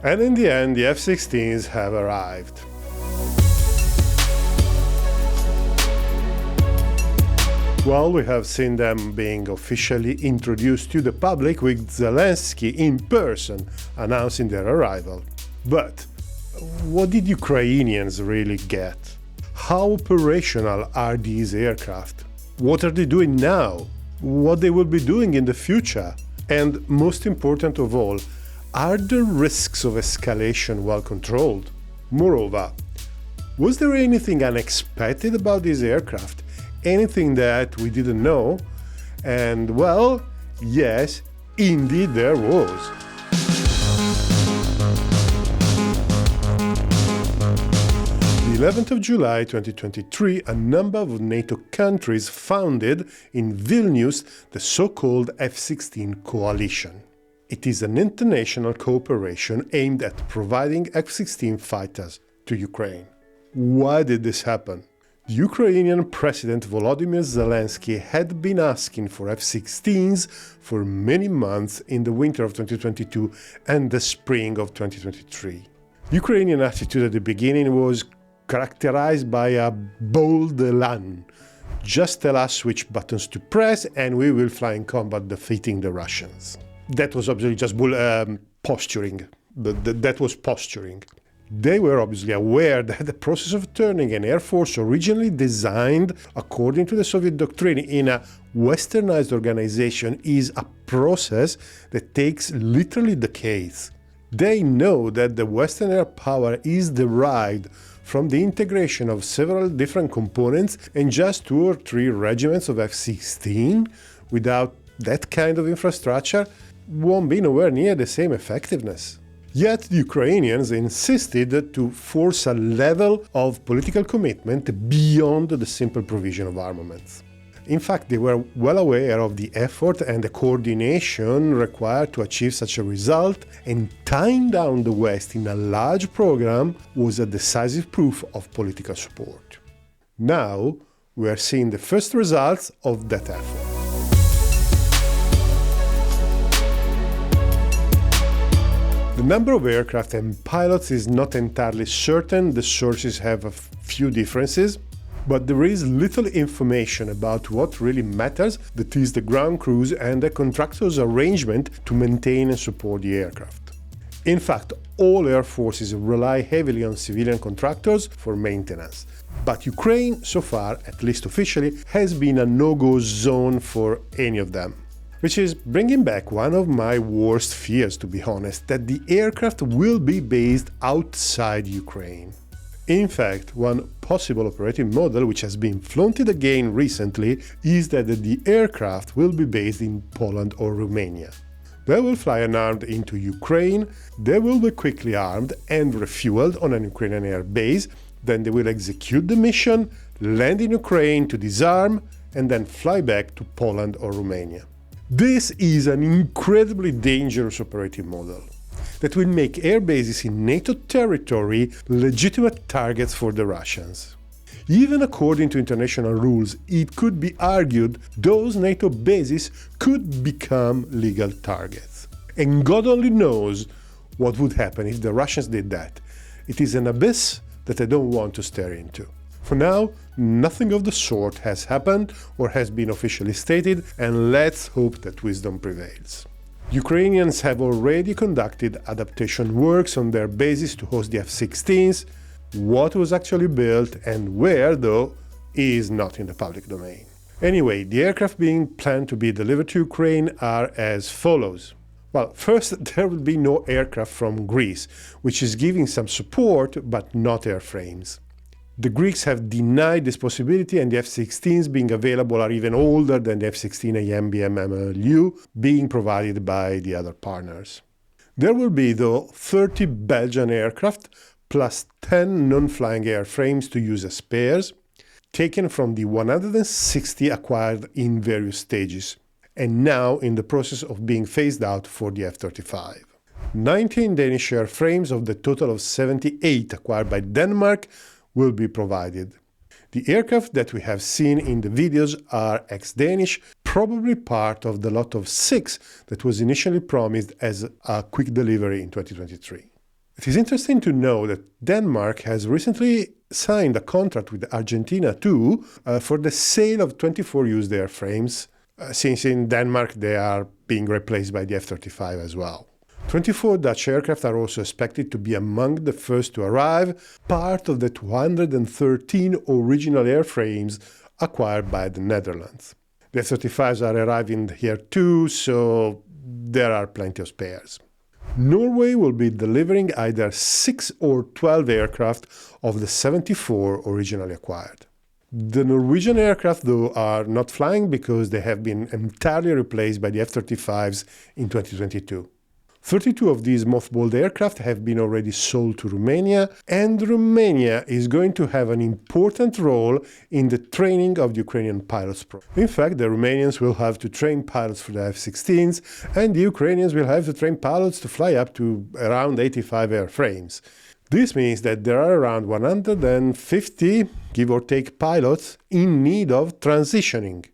And in the end, the F-16s have arrived. Well, we have seen them being officially introduced to the public, with Zelensky in person announcing their arrival. But what did Ukrainians really get? How operational are these aircraft? What are they doing now? What they will be doing in the future? And most important of all, are the risks of escalation well controlled? Moreover, was there anything unexpected about these aircraft? Anything that we didn't know? And well, yes, indeed there was. The 11th of July 2023, a number of NATO countries founded in Vilnius the so-called F-16 coalition. It is an international cooperation aimed at providing F-16 fighters to Ukraine. Why did this happen? The Ukrainian President Volodymyr Zelensky had been asking for F-16s for many months in the winter of 2022 and the spring of 2023. The Ukrainian attitude at the beginning was characterized by a bold elan. Just tell us which buttons to press and we will fly in combat defeating the Russians. That was obviously just posturing. That was posturing. They were obviously aware that the process of turning an air force originally designed according to the Soviet doctrine in a westernized organization is a process that takes literally decades. They know that the Western air power is derived from the integration of several different components, and just 2 or 3 regiments of F-16 without that kind of infrastructure won't be nowhere near the same effectiveness. Yet the Ukrainians insisted to force a level of political commitment beyond the simple provision of armaments. In fact, they were well aware of the effort and the coordination required to achieve such a result, and tying down the West in a large program was a decisive proof of political support. Now, we are seeing the first results of that effort. The number of aircraft and pilots is not entirely certain, the sources have a few differences, but there is little information about what really matters, that is the ground crews and the contractors' arrangement to maintain and support the aircraft. In fact, all air forces rely heavily on civilian contractors for maintenance, but Ukraine, so far, at least officially, has been a no-go zone for any of them. Which is bringing back one of my worst fears, to be honest, that the aircraft will be based outside Ukraine. In fact, one possible operating model which has been flaunted again recently is that the aircraft will be based in Poland or Romania. They will fly unarmed into Ukraine, they will be quickly armed and refueled on an Ukrainian air base, then they will execute the mission, land in Ukraine to disarm, and then fly back to Poland or Romania. This is an incredibly dangerous operating model that will make air bases in NATO territory legitimate targets for the Russians. Even according to international rules, it could be argued those NATO bases could become legal targets. And God only knows what would happen if the Russians did that. It is an abyss that I don't want to stare into. For now, nothing of the sort has happened or has been officially stated, and let's hope that wisdom prevails. Ukrainians have already conducted adaptation works on their bases to host the F-16s. What was actually built and where, though, is not in the public domain. Anyway, the aircraft being planned to be delivered to Ukraine are as follows. Well, first, there will be no aircraft from Greece, which is giving some support but not airframes. The Greeks have denied this possibility, and the F-16s being available are even older than the F-16A MBM MLU being provided by the other partners. There will be, though, 30 Belgian aircraft plus 10 non-flying airframes to use as spares, taken from the 160 acquired in various stages, and now in the process of being phased out for the F-35. 19 Danish airframes of the total of 78 acquired by Denmark will be provided. The aircraft that we have seen in the videos are ex-Danish, probably part of the lot of 6 that was initially promised as a quick delivery in 2023. It is interesting to know that Denmark has recently signed a contract with Argentina too for the sale of 24 used airframes, since in Denmark they are being replaced by the F-35 as well. 24 Dutch aircraft are also expected to be among the first to arrive, part of the 213 original airframes acquired by the Netherlands. The F-35s are arriving here too, so there are plenty of spares. Norway will be delivering either 6 or 12 aircraft of the 74 originally acquired. The Norwegian aircraft, though, are not flying because they have been entirely replaced by the F-35s in 2022. 32 of these mothballed aircraft have been already sold to Romania, and Romania is going to have an important role in the training of the Ukrainian pilots. In fact, the Romanians will have to train pilots for the F-16s, and the Ukrainians will have to train pilots to fly up to around 85 airframes. This means that there are around 150, give or take, pilots in need of transitioning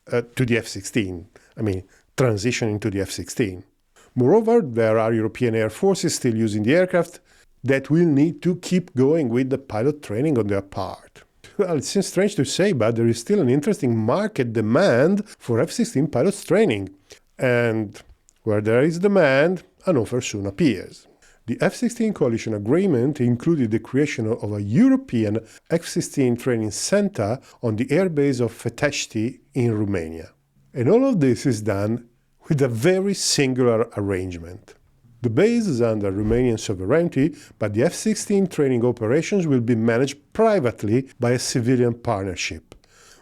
to the F-16. Transitioning to the F-16. Moreover, there are European air forces still using the aircraft that will need to keep going with the pilot training on their part. Well, it seems strange to say, but there is still an interesting market demand for F-16 pilots training. And where there is demand, an offer soon appears. The F-16 coalition agreement included the creation of a European F-16 training center on the airbase of Fetesti in Romania. And all of this is done with a very singular arrangement. The base is under Romanian sovereignty, but the F-16 training operations will be managed privately by a civilian partnership,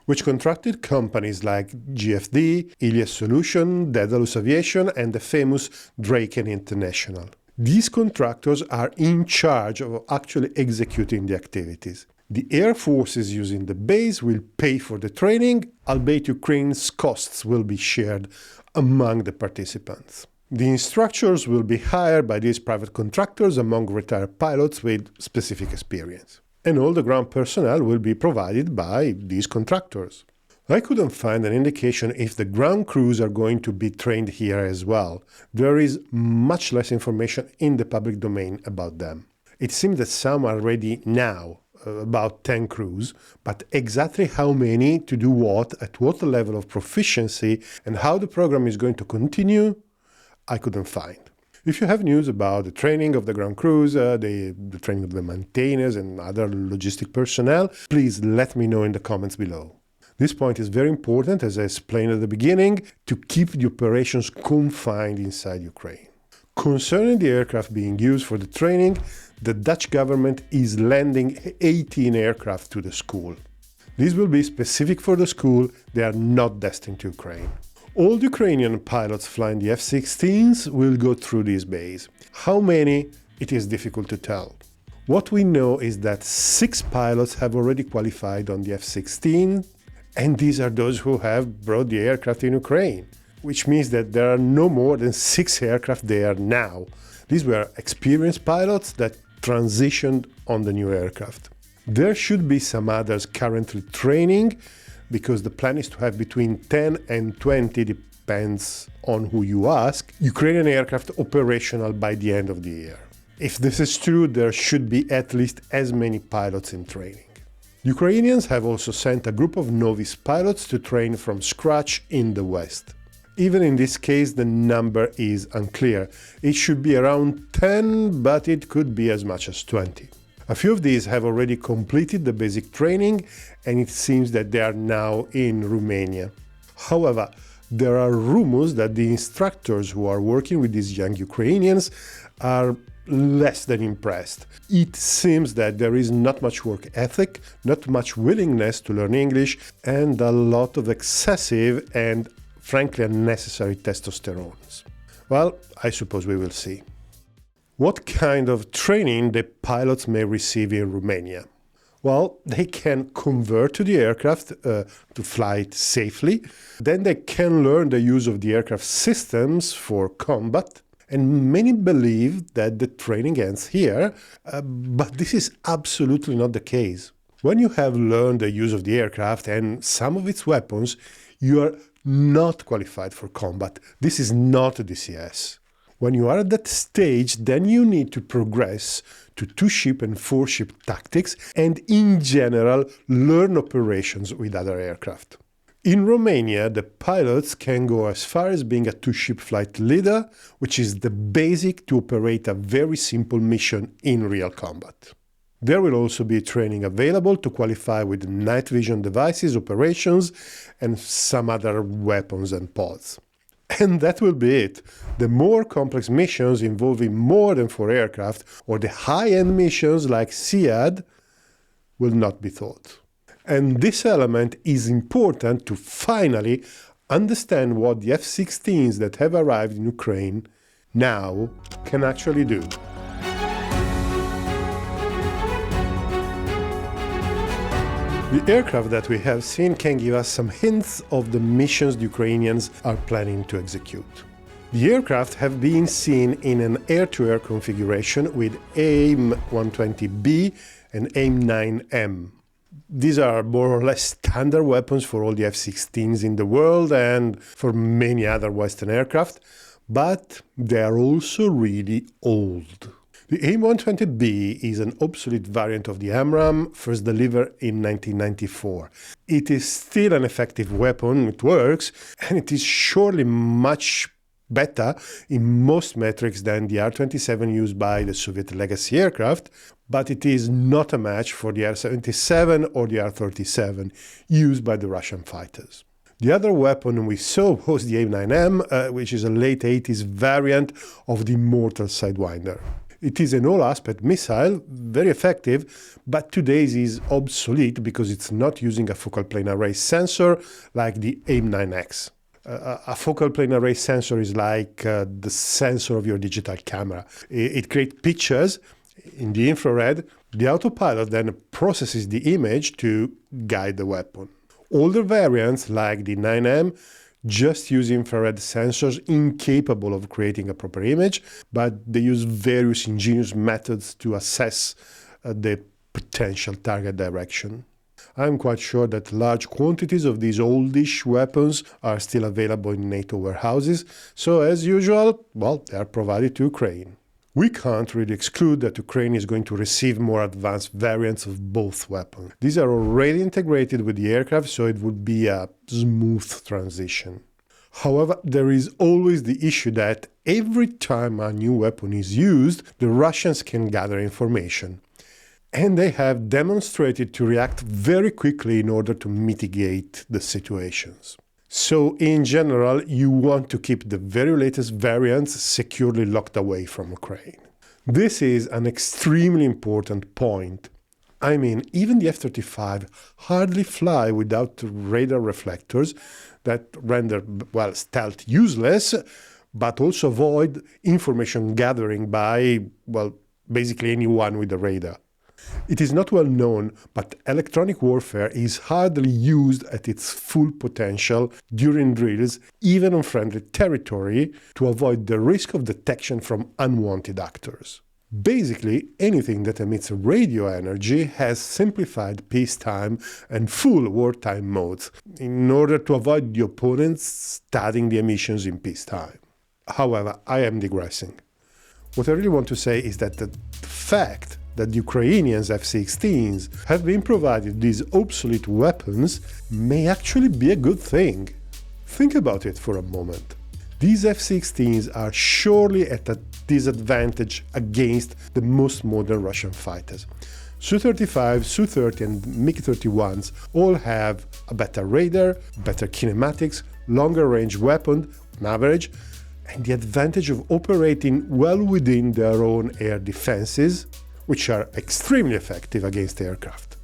which contracted companies like GFD, Ilias Solution, Daedalus Aviation, and the famous Draken International. These contractors are in charge of actually executing the activities. The air forces using the base will pay for the training, albeit Ukraine's costs will be shared among the participants. The instructors will be hired by these private contractors among retired pilots with specific experience. And all the ground personnel will be provided by these contractors. I couldn't find an indication if the ground crews are going to be trained here as well. There is much less information in the public domain about them. It seems that some are ready now, about 10 crews, but exactly how many, to do what, at what level of proficiency, and how the program is going to continue, I couldn't find. If you have news about the training of the ground crews, the training of the maintainers and other logistic personnel, please let me know in the comments below. This point is very important, as I explained at the beginning, to keep the operations confined inside Ukraine. Concerning the aircraft being used for the training, the Dutch government is lending 18 aircraft to the school. These will be specific for the school, they are not destined to Ukraine. All the Ukrainian pilots flying the F-16s will go through this base. How many? It is difficult to tell. What we know is that 6 pilots have already qualified on the F-16, and these are those who have brought the aircraft in Ukraine, which means that there are no more than 6 aircraft there now. These were experienced pilots that transitioned on the new aircraft. There should be some others currently training, because the plan is to have between 10 and 20, depends on who you ask, Ukrainian aircraft operational by the end of the year. If this is true, there should be at least as many pilots in training. Ukrainians have also sent a group of novice pilots to train from scratch in the West. Even in this case, the number is unclear. It should be around 10, but it could be as much as 20. A few of these have already completed the basic training, and it seems that they are now in Romania. However, there are rumors that the instructors who are working with these young Ukrainians are less than impressed. It seems that there is not much work ethic, not much willingness to learn English, and a lot of excessive and frankly unnecessary testosterone. Well, I suppose we will see. What kind of training the pilots may receive in Romania? Well, they can convert to the aircraft to fly it safely. Then they can learn the use of the aircraft systems for combat. And many believe that the training ends here, but this is absolutely not the case. When you have learned the use of the aircraft and some of its weapons, you are not qualified for combat. This is not a DCS. When you are at that stage, then you need to progress to 2-ship and 4-ship tactics and, in general, learn operations with other aircraft. In Romania, the pilots can go as far as being a 2-ship flight leader, which is the basic to operate a very simple mission in real combat. There will also be training available to qualify with night vision devices, operations, and some other weapons and pods. And that will be it. The more complex missions involving more than 4 aircraft, or the high-end missions like SEAD, will not be taught. And this element is important to finally understand what the F-16s that have arrived in Ukraine now can actually do. The aircraft that we have seen can give us some hints of the missions the Ukrainians are planning to execute. The aircraft have been seen in an air-to-air configuration with AIM-120B and AIM-9M. These are more or less standard weapons for all the F-16s in the world and for many other Western aircraft, but they are also really old. The AIM-120B is an obsolete variant of the AMRAAM, first delivered in 1994. It is still an effective weapon, it works, and it is surely much better in most metrics than the R-27 used by the Soviet legacy aircraft, but it is not a match for the R-77 or the R-37 used by the Russian fighters. The other weapon we saw was the AIM-9M, which is a late 80s variant of the Immortal Sidewinder. It is an all-aspect missile, very effective, but today is obsolete because it's not using a focal plane array sensor like the AIM-9X. A focal plane array sensor is like the sensor of your digital camera. It creates pictures in the infrared. The autopilot then processes the image to guide the weapon. Older variants like the 9M just use infrared sensors incapable of creating a proper image, but they use various ingenious methods to assess the potential target direction. I'm quite sure that large quantities of these oldish weapons are still available in NATO warehouses, so as usual, well, they are provided to Ukraine. We can't really exclude that Ukraine is going to receive more advanced variants of both weapons. These are already integrated with the aircraft, so it would be a smooth transition. However, there is always the issue that every time a new weapon is used, the Russians can gather information. And they have demonstrated to react very quickly in order to mitigate the situations. So, in general, you want to keep the very latest variants securely locked away from Ukraine. This is an extremely important point. I mean, even the F-35 hardly fly without radar reflectors that render, well, stealth useless, but also avoid information gathering by, well, basically anyone with a radar. It is not well known, but electronic warfare is hardly used at its full potential during drills, even on friendly territory, to avoid the risk of detection from unwanted actors. Basically, anything that emits radio energy has simplified peacetime and full wartime modes in order to avoid the opponents studying the emissions in peacetime. However, I am digressing. What I really want to say is that the fact that the Ukrainians F-16s have been provided these obsolete weapons may actually be a good thing. Think about it for a moment. These F-16s are surely at a disadvantage against the most modern Russian fighters. Su-35, Su-30 and MiG-31s all have a better radar, better kinematics, longer range weapon on average, and the advantage of operating well within their own air defenses, which are extremely effective against aircraft.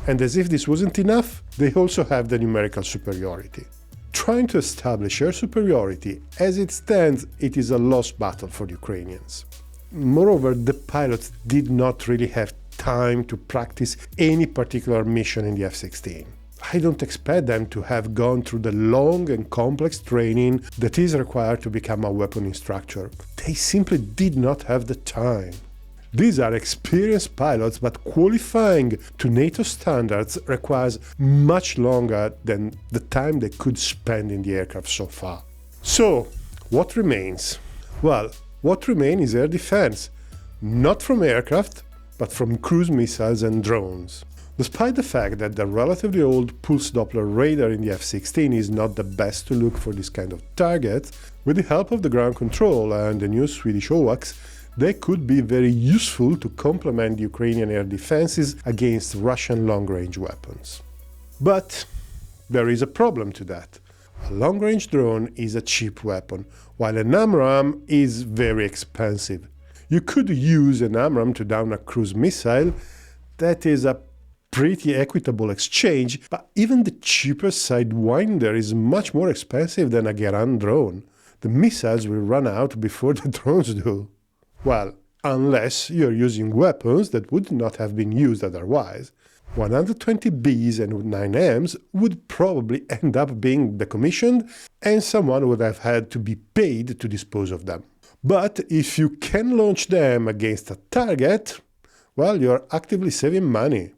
And as if this wasn't enough, they also have the numerical superiority. Trying to establish air superiority, as it stands, it is a lost battle for the Ukrainians. Moreover, the pilots did not really have time to practice any particular mission in the F-16. I don't expect them to have gone through the long and complex training that is required to become a weapon instructor. They simply did not have the time. These are experienced pilots, but qualifying to NATO standards requires much longer than the time they could spend in the aircraft so far. So, what remains? Well, what remains is air defense, not from aircraft, but from cruise missiles and drones. Despite the fact that the relatively old pulse Doppler radar in the F-16 is not the best to look for this kind of targets, with the help of the ground control and the new Swedish AWACS, they could be very useful to complement the Ukrainian air defenses against Russian long-range weapons. But there is a problem to that. A long-range drone is a cheap weapon, while an AMRAAM is very expensive. You could use an AMRAAM to down a cruise missile. That is a pretty equitable exchange, but even the cheapest Sidewinder is much more expensive than a Garand drone. The missiles will run out before the drones do. Well, unless you're using weapons that would not have been used otherwise. 120Bs and 9Ms would probably end up being decommissioned, and someone would have had to be paid to dispose of them. But if you can launch them against a target, well, you're actively saving money.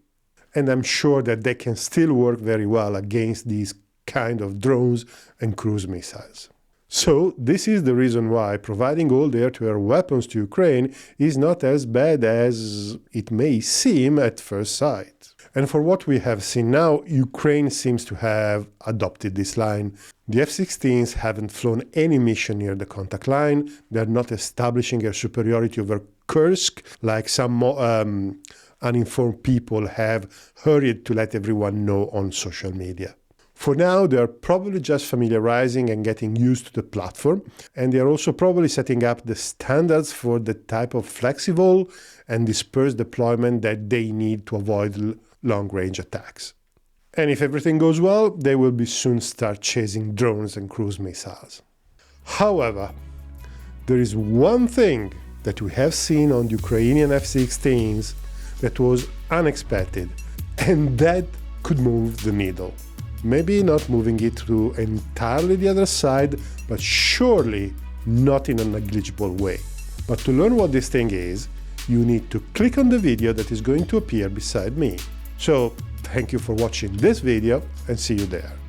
And I'm sure that they can still work very well against these kind of drones and cruise missiles. So this is the reason why providing all the air-to-air weapons to Ukraine is not as bad as it may seem at first sight. And for what we have seen now, Ukraine seems to have adopted this line. The F-16s haven't flown any mission near the contact line. They're not establishing air superiority over Kursk, like some uninformed people have hurried to let everyone know on social media. For now, they are probably just familiarizing and getting used to the platform, and they are also probably setting up the standards for the type of flexible and dispersed deployment that they need to avoid long-range attacks. And if everything goes well, they will be soon start chasing drones and cruise missiles. However, there is one thing that we have seen on the Ukrainian F-16s that was unexpected, and that could move the needle. Maybe not moving it to entirely the other side, but surely not in a negligible way. But to learn what this thing is, you need to click on the video that is going to appear beside me. So, thank you for watching this video and see you there.